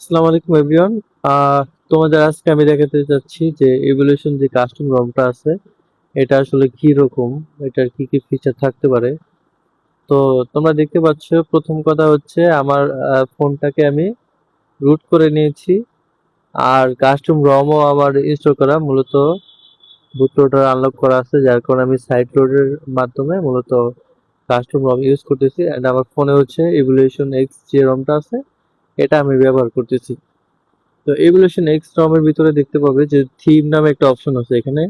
আসসালামু আলাইকুম এভরিওয়ান। আহ তোমাদের আজকে আমি দেখাতে চাচ্ছি যে ইভলিউশন যে কাস্টম রমটা আছে এটা আসলে কি রকম, এটার কি কি ফিচার থাকতে পারে। তো তোমরা দেখতে পাচ্ছ, প্রথম কথা হচ্ছে আমার ফোনটাকে আমি রুট করে নিয়েছি। আর কাস্টম রমও আমার ইনস্টল করা, মূলত বুট লোডার আনলক করা আছে, যার কারণে আমি সাইড লোডের মাধ্যমে মূলত কাস্টম রম ইউজ করতেছি। এন্ড আমার ফোনে হচ্ছে ইভলিউশন এক্স যে রমটা আছে এটা আমি ব্যবহার করতেছি। তো এভলিউশন এক্স রমের ভিতরে দেখতে পাবে যে থিম নামে একটা অপশন আছে, এখানে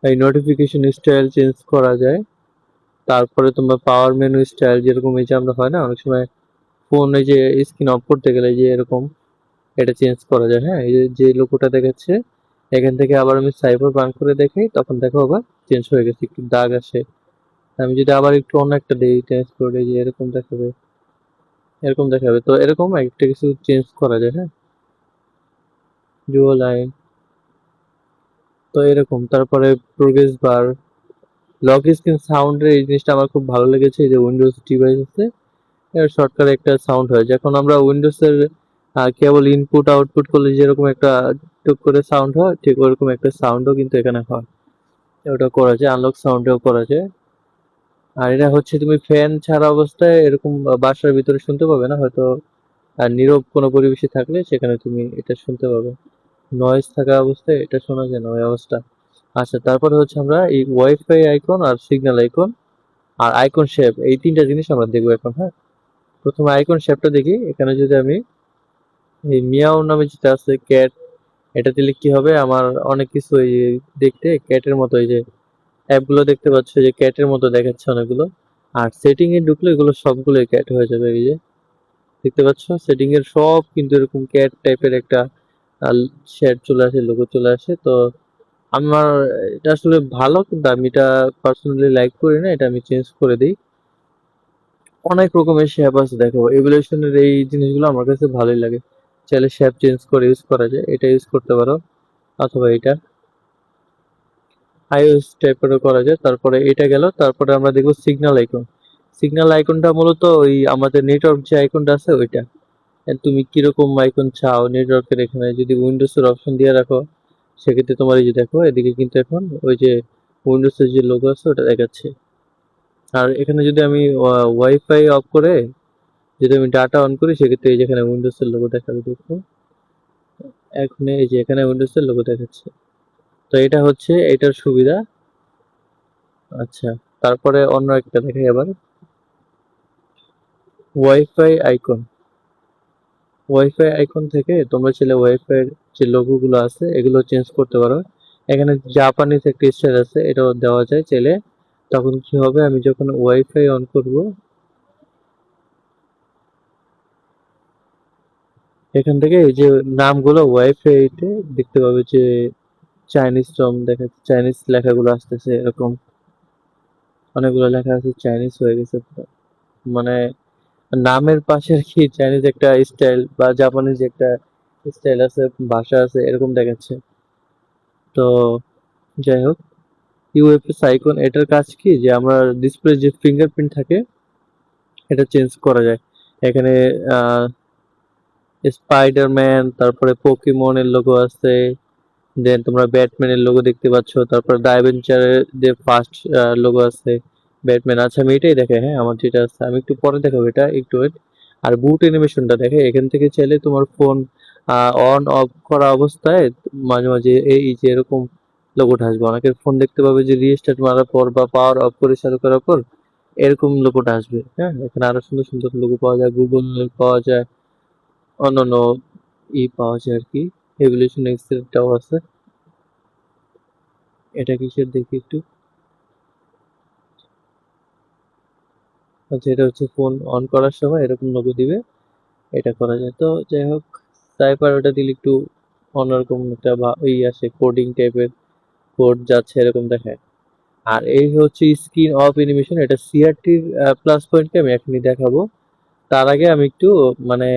এই নোটিফিকেশন স্টাইল চেঞ্জ করা যায়। তারপরে তোমার পাওয়ার মেনু স্টাইল, যেরকম এই যে আমরা হয় না অনেক সময় ফোন এই যে স্ক্রিন অফ করতে গেলে যে এরকম এটা চেঞ্জ করা যায়। হ্যাঁ, এই যে যে লোগোটা দেখাচ্ছে এখান থেকে আবার আমি সাইবার বান করে দেখাই, তখন দেখো আবার চেঞ্জ হয়ে গেছে, একটু দাগ আসে। আমি যদি আবার একটু অন্য একটা দিই চেঞ্জ করে, যে এরকম দেখাবে, এরকম দেখাবে। তো এরকম একটা কিছু চেঞ্জ করা যায়। হ্যাঁ, ডুয়াল লাইন, তো এরকম। তারপরে প্রোগ্রেস বার, লক স্ক্রিন সাউন্ডের এই জিনিসটা আমার খুব ভালো লেগেছে। এই যে উইন্ডোজ ডিভাইস আছে এর শর্টকাট একটা সাউন্ড হয়, যখন আমরা উইন্ডোজের কেবল ইনপুট আউটপুট করলে যেরকম একটা টুক করে সাউন্ড হয়, ঠিক ওরকম একটা সাউন্ডও কিন্তু এখানে হয়। ওটা করা যায়, আনলক সাউন্ডেও করা যায়। আর এটা হচ্ছে তুমি ফ্যান ছাড়া অবস্থায় এরকম বাসার ভিতরে শুনতে পাবে না হয়তো, আর নীরব কোনো পরিবেশে থাকলে সেখানে তুমি এটা শুনতে পাবে। নয়েজ থাকা অবস্থায় এটা শোনা যায় না ওই অবস্থা। আচ্ছা, তারপরে হচ্ছে আমরা এই ওয়াইফাই আইকন আর সিগন্যাল আইকন আর আইকন শেপ, এই তিনটা জিনিস আমরা দেখবো এখন। হ্যাঁ, প্রথমে আইকন শেপটা দেখি। এখানে যদি আমি এই মিয়াও নামে যেটা আছে ক্যাট, এটা দিলে কি হবে, আমার অনেক কিছু এই দেখতে ক্যাটের মতো, এই যে অ্যাপগুলো দেখতে পাচ্ছ যে ক্যাটের মতো দেখাচ্ছে অনেকগুলো। আর সেটিং এ ঢুকলে এগুলো সবগুলো ক্যাট হয়ে যাবে। এই যে দেখতে পাচ্ছ সেটিং এর সব কিন্তু এরকম ক্যাট টাইপের একটা শেড চলে আসে, লোগো চলে আসে। তো আমার এটা আসলে ভালো, কিন্তু আমি এটা পার্সোনালি লাইক করি না, এটা আমি চেঞ্জ করে দিই। অনেক রকমের শেপ আছে, দেখো এভলিউশনের এই জিনিসগুলো আমার কাছে ভালোই লাগে। চাইলে শেপ চেঞ্জ করে ইউজ করা যায়, এটা ইউজ করতে পারো, অথবা এটা আইওএস টাইপেরও করা যায়। তারপরে এটা গেল, তারপরে আমরা দেখবো সিগন্যাল আইকন। সিগন্যাল আইকনটা মূলত ওই আমাদের নেটওয়ার্ক যে আইকনটা আছে ওইটা। তুমি কিরকম আইকন চাও নেটওয়ার্কের, এখানে যদি উইন্ডোজ এর অপশন দিয়ে রাখো সেক্ষেত্রে তোমার এই যে দেখো এদিকে কিন্তু এখন ওই যে উইন্ডোজ এর যে লোগো আছে ওটা দেখাচ্ছে। আর এখানে যদি আমি ওয়াইফাই অফ করে যদি আমি ডাটা অন করি সেক্ষেত্রে এই যেখানে উইন্ডোজ এর লোগো দেখাবে, দেখো এখন এই যে এখানে উইন্ডোজ এর লোগো দেখাচ্ছে। তো এটা হচ্ছে এটার সুবিধা। আচ্ছা, তারপরে অন্য একটা দেখাই আবার, ওয়াইফাই আইকন। ওয়াইফাই আইকন থেকে তোমরা চাইলে ওয়াইফাই এর যে লোগো গুলো আছে এগুলো চেঞ্জ করতে পারো। এখানে জাপানিজ একটা স্টাইল আছে, এটাও দেওয়া যায় চাইলে। তখন কি হবে, আমি যখন ওয়াইফাই অন করব এখান থেকে এই যে নামগুলো ওয়াইফাইতে দেখতে পাবে যে চাইনিজ টম দেখা, চাইনিজ লেখাগুলো আসতেছে এরকম। অনেকগুলো লেখা আছে চাইনিজ হয়ে গেছে পুরো। মানে নামের পাশে আর কি চাইনিজ একটা স্টাইল বা জাপানিজ একটা স্টাইল আছে, ভাষা আছে, এরকম দেখাচ্ছে। তো যাই হোক, ইউএফএস আইকন এটার কাজ কি, যে আমরা ডিসপ্লে যে ফিঙ্গারপ্রিন্ট থাকে এটা চেঞ্জ করা যায়। এখানে আহ স্পাইডারম্যান, তারপরে পোকেমনের লোগো আছে, দেন তোমরা ব্যাটম্যানের লোগো দেখতে পাচ্ছ, তারপর ডাইভেঞ্চারের যে ফার্স্ট লোগো আছে ব্যাটম্যান। আচ্ছা, আমি এটাই দেখে, হ্যাঁ আমার যেটা আছে আমি একটু পরে দেখাবো, এটা একটু wait। আর বুট অ্যানিমেশনটা দেখে, এখান থেকে চাইলে তোমার ফোন অন অফ করা অবস্থায় মাঝে মাঝে এই যে এরকম লোগোটা আসবে। অনেকের ফোন দেখতে পাবে যে রিস্টার্ট মারার পর বা পাওয়ার অফ করে চালু করার পর এরকম লোগোটা আসবে। হ্যাঁ, এখানে আরো সুন্দর সুন্দর লোগো পাওয়া যায়, গুগল পাওয়া যায়, অন্যান্য পাওয়া যায় আর কি। এভলিউশন এক্সেলটাও আছে। এটা কিসের দেখি একটু। আচ্ছা, এটা হচ্ছে ফোন অন করার সময় এরকম লোগো দিবে, এটা করা যায়। তো যাই হোক, সাইফার ওটা দিলে একটু অন্যরকম একটা আসে, কোডিং টাইপের কোড যাচ্ছে এরকম দেখায়। আর এই হচ্ছে স্ক্রিন অফ অ্যানিমেশন, এটা সিআরটির প্লাস পয়েন্টকে আমি এখনই দেখাবো। তার আগে আমি একটু মানে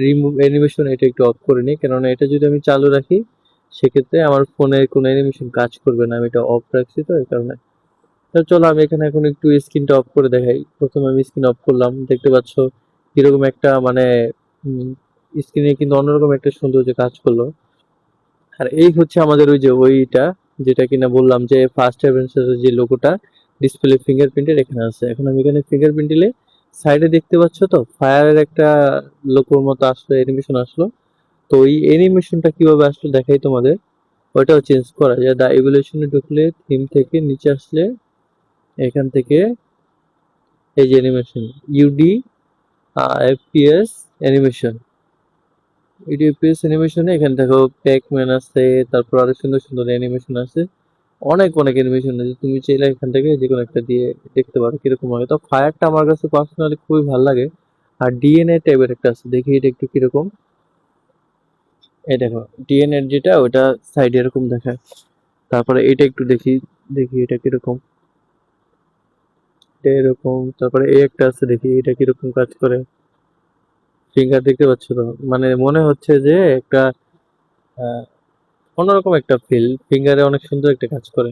রিমুভ অ্যানিমেশন এটা একটু অফ করে নিই, কেননা এটা যদি আমি চালু রাখি সেক্ষেত্রে আমার ফোনে কোনো অ্যানিমেশন কাজ করবে না। আমি এটা অফ রাখছি তো এই কারণে। তো চলো আমি এখানে এখন একটু স্ক্রিনটা অফ করে দেখাই। প্রথমে আমি স্ক্রিন অফ করলাম, দেখতে পাচ্ছ কিরকম একটা মানে স্ক্রিনে কিন্তু অন্যরকম একটা সৌন্দর্য কাজ করলো। আর এই হচ্ছে আমাদের ওই যে ওইটা, যেটা কিনা বললাম যে ফার্স্ট অ্যাডভেঞ্চারের যে লোগোটা ডিসপ্লে ফিঙ্গারপ্রিন্টের এখানে আছে। এখন আমি এখানে ফিঙ্গারপ্রিন্ট দিলে সাইডে দেখতে পাচ্ছ তো ফায়ারের একটা লোগোর মতো আসলো, অ্যানিমেশন আসলো। তো ওই অ্যানিমেশনটা কিভাবে আসলো দেখাই তোমাদের। ওইটাও চেঞ্জ করা যায়। দা ইভলিউশনে ঢুকলে থিম থেকে নিচে আসলে এখান থেকে এই যে animation UD FPS animation, UD FPS অ্যানিমেশনে এখানে দেখো প্যাকম্যান আছে, তারপর আরো সুন্দর সুন্দর অ্যানিমেশন আছে, অনেক অনেক অ্যানিমেশন আছে। তুমি চাইলে এখান থেকে যে কোনো একটা দিয়ে দেখতে পারো কিরকম লাগে। তো ফায়ারটা আমার কাছে পার্সোনালি খুবই ভালো লাগে। আর ডিএনএ টাইপের একটা আছে, দেখি এটা একটু কিরকম। এই দেখো ডিএনএ যেটা ওটা সাইডে এরকম দেখায়। তারপরে এটা একটু দেখি, দেখি এটা কিরকম। এটা এরকম। তারপরে এই একটা আছে, দেখি এটা কিরকম কাজ করে। ফিঙ্গার দেখতে পাচ্ছ তো, মানে মনে হচ্ছে যে একটা আহ, অন্যরকম একটা ফিল, ফিঙ্গারে অনেক সুন্দর একটা কাজ করে।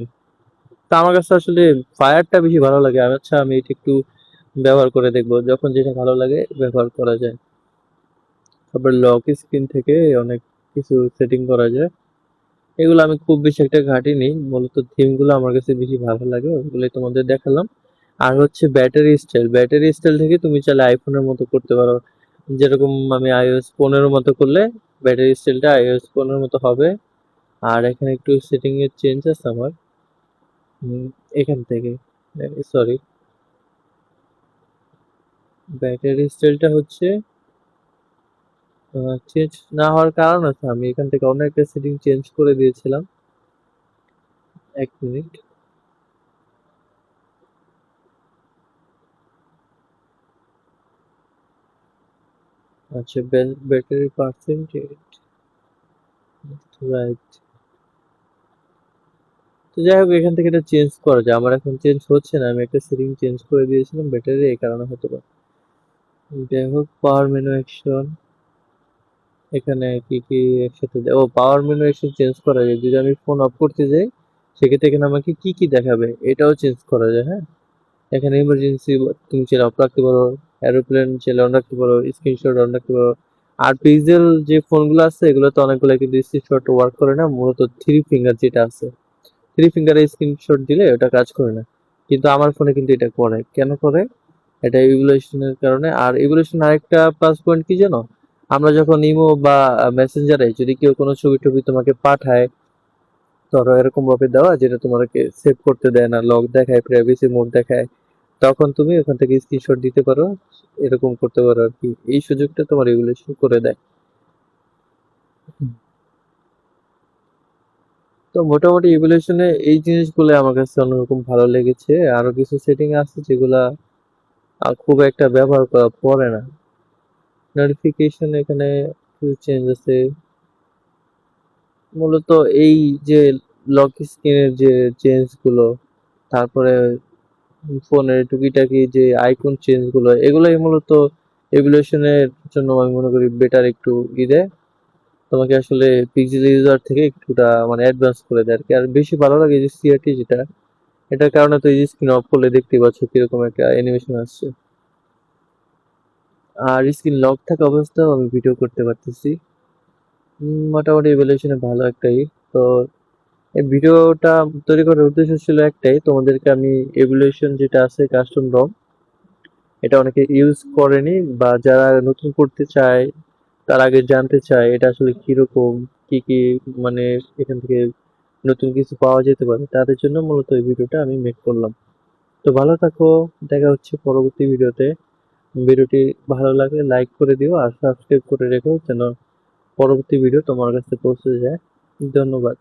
তা আমার কাছে আসলে ফায়ারটা বেশি ভালো লাগে। আচ্ছা আমি এটা একটু ব্যবহার করে দেখবো, যখন যেটা ভালো লাগে ব্যবহার করা যায়। তারপর লক স্ক্রিন থেকে অনেক কিছু সেটিং করা যায়। এগুলো আমি খুব বেশি একটা ঘাটিনি, মূলত থিম গুলো আমার কাছে বেশি ভালো লাগে, ওগুলোই তোমাদের দেখালাম। আর হচ্ছে ব্যাটারি স্টাইল, ব্যাটারি স্টাইল থেকে তুমি চাইলে আইফোনের মতো করতে পারো। যেরকম আমি iOS 15 মতো করলে ব্যাটারি স্টাইলটা iOS 15 মতো হবে। আর এখানে একটু সেটিং এর চেঞ্জ আছে আমার। এখান থেকে সরি, ব্যাটারি স্টাইলটা হচ্ছে চেঞ্জ না হওয়ার কারণ আছে, আমি এখান থেকে অন্য একটা সেটিং চেঞ্জ করে দিয়েছিলাম। এক মিনিট। আচ্ছা, ব্যাটারি পার্সেন্টেজ, রাইট। তো যাই হোক এখান থেকে এটা চেঞ্জ করা যায়, আমার এখন চেঞ্জ হচ্ছে না, আমি একটা সেটিং চেঞ্জ করে দিয়েছিলাম ব্যাটারি, এই কারণে হতে পারে। যাই হোক পাওয়ার মেনু অ্যাকশন, এখানে কি কি একসাথে ও পাওয়ার মেনু অ্যাকশন চেঞ্জ করা যায়। যদি আমি ফোন অফ করতে যাই সেক্ষেত্রে এখানে আমাকে কি কি দেখাবে এটাও চেঞ্জ করা যায়। হ্যাঁ, এখানে ইমার্জেন্সি তুমি চাইলে অফ রাখতে পারো, এরোপ্লেন চাইলে অন রাখতে পারো, স্ক্রিনশট অন রাখতে পারো। আর পিক্সেল যে ফোনগুলো আছে এগুলোতে অনেকগুলো কিন্তু স্ক্রিনশট ওয়ার্ক করে না, মূলত থ্রি ফিঙ্গার যেটা আছে, থ্রি ফিঙ্গারে স্ক্রিনশট দিলে ওটা কাজ করে না। কিন্তু আমার ফোনে কিন্তু এটা করে। কেন করে? এটা ইভ্যালুয়েশনের কারণে। আর ইভ্যালুয়েশন আরেকটা প্লাস পয়েন্ট কি জানো? আমরা যখন ইমো বা মেসেঞ্জারে যদি কেউ কোনো ছবি টবি তোমাকে পাঠায়, ধরো এরকম ভাবে দেওয়া যেটা তোমাকে সেভ করতে দেয় না, লক দেখায়, প্রাইভেসি মোড দেখায়, তখন তুমি ওখান থেকে স্ক্রিনশট দিতে পারো, এরকম করতে পারো আর কি। এই সুযোগটা তোমার রেগুলেশন করে দেয়। তো মোটামুটি ইভ্যালুয়েশনে এই জিনিসগুলো আমার কাছে অন্যরকম ভালো লেগেছে। আরো কিছু সেটিং আছে যেগুলা খুব একটা ব্যবহার করা পড়ে না। নোটিফিকেশন এখানে কিছু চেঞ্জ আছে, মূলত এই যে লক স্ক্রিনের যে চেঞ্জ গুলো, তারপরে ফোনের টুকিটাকি যে আইকন চেঞ্জ গুলো, এগুলাই মূলত এভলিউশনের জন্য আমি মনে করি বেটার একটু দেয়। তোমাকে আসলে পিক্সেল ইউজার থেকে একটুটা মানে অ্যাডভান্স করে দেয় আর কি। আর বেশি ভালো লাগে যে সিআরটি যেটা, এটার কারণে তো এই যে স্ক্রিন অফ করলে দেখতে পাচ্ছ কিরকম একটা অ্যানিমেশন আসছে। আর স্ক্রিন লক থাকা অবস্থাও আমি ভিডিও করতে পারতেছি। মোটামুটি এভলিউশনে ভালো একটাই। তো এই ভিডিওটা তৈরি করার উদ্দেশ্য ছিল একটাই, তোমাদেরকে আমি এভলিউশন যেটা আছে কাস্টম রম, এটা অনেকে ইউজ করেনি বা যারা নতুন করতে চায়, তার আগে জানতে চায় এটা আসলে কিরকম, কি কি মানে এখান থেকে নতুন কিছু পাওয়া যেতে পারে, তাদের জন্য মূলত এই ভিডিওটা আমি মেক করলাম। তো ভালো থাকো, দেখা হচ্ছে পরবর্তী ভিডিওতে। ভিডিওটি ভালো লাগলে লাইক করে দিও আর সাবস্ক্রাইব করে রেখো যেন পরবর্তী ভিডিও তোমার কাছে পৌঁছে যায়। ধন্যবাদ।